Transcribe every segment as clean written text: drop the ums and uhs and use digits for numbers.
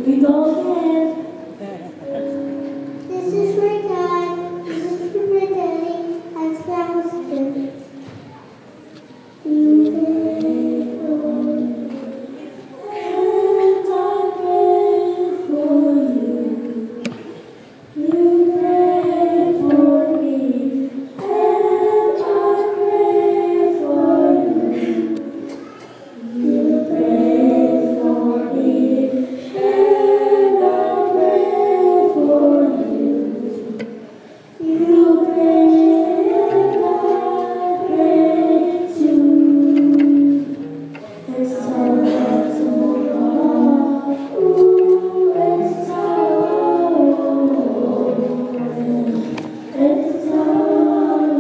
we go again. This is for Dad. This is for Daddy. As Grandma's too. You pray for me, and I pray for you. You pray for me, and I pray for you. You pray for me, and I pray for you. You pray, and I pray too. It's time to ooh, it's time. It's time.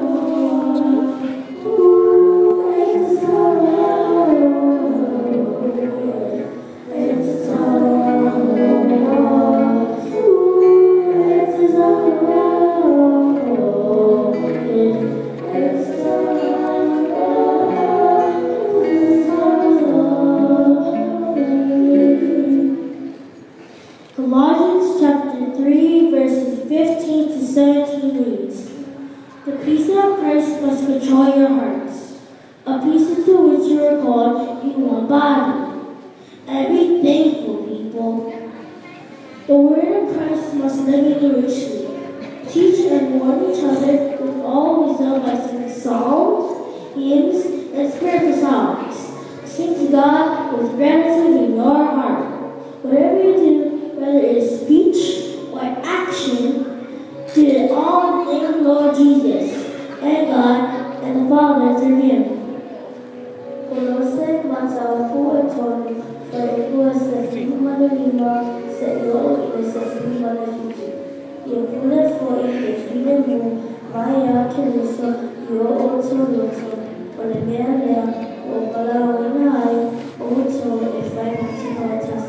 Ooh, it's time. It's Colossians chapter 3, verses 15 to 17 reads, "The peace of Christ must control your hearts, a peace into which you are called in one body. And be thankful, people. The word of Christ must live in you richly. Teach and warn each other with all wisdom by singing psalms, hymns, and spiritual songs. Sing to God with gratitude in your heart. Whatever you do, whether it is speech or action, do it all in the name of the Lord Jesus and God and the Father through Him." Colossae matao pueton, faipua se fuma de lima, se yo ile se fuma de futu. Ye pule foi e fine mu, maya keliso, yo oto loto, ole mea lea, o pala wina ai, oto e fai mati hotas.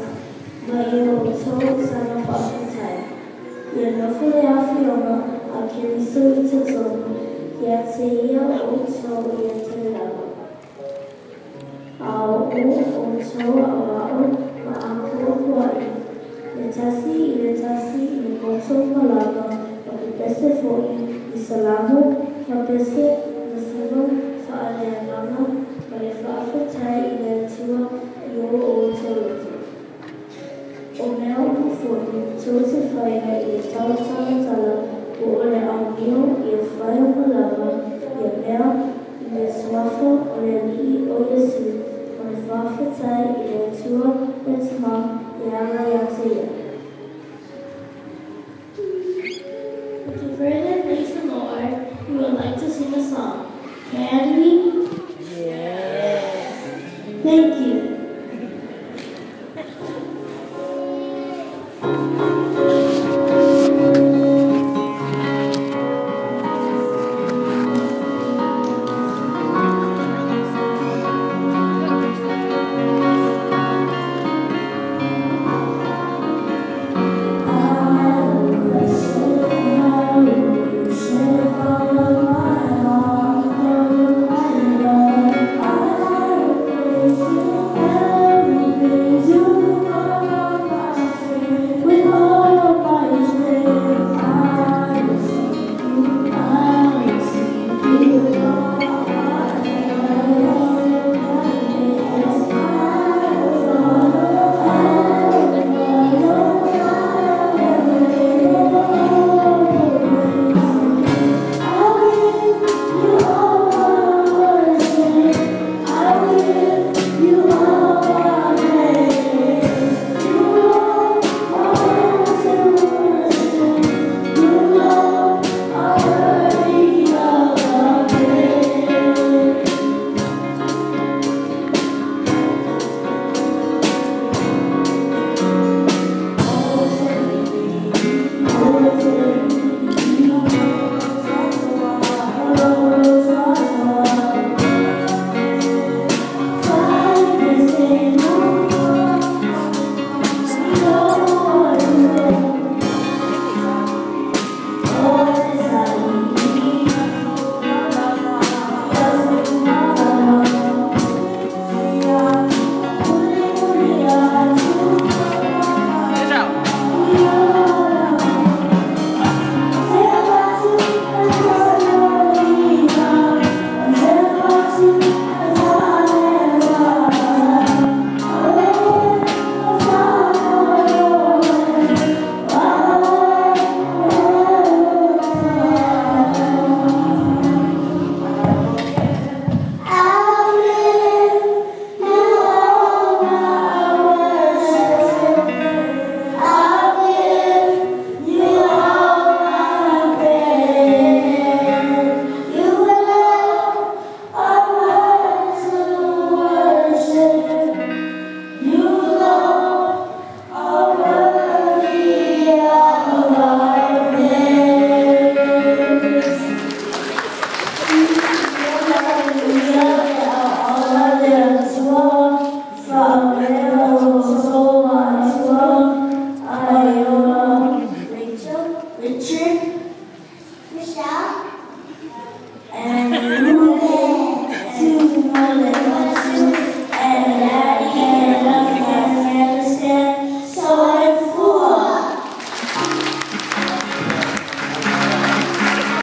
Maya oto sana fafutai. Ye nofule afiona, a keliso itotono, ye te ia oto ye te lava. Ao o oto ao maako kuai. Letasi i koto malava, mapepese foi i salamu, mapese nasiva fa'aleanana, male fa'afetai i le tua i o oto loto. O mea upu foi, tote whaia i le tala o ole au mio i e whaia malava, i e mea i le swafa o le li'i o Yesu, male fa'afetai i le tua le tima i ala ia te ia. To further praise the Lord, we would like to sing a song. Can we? Yes. Thank you.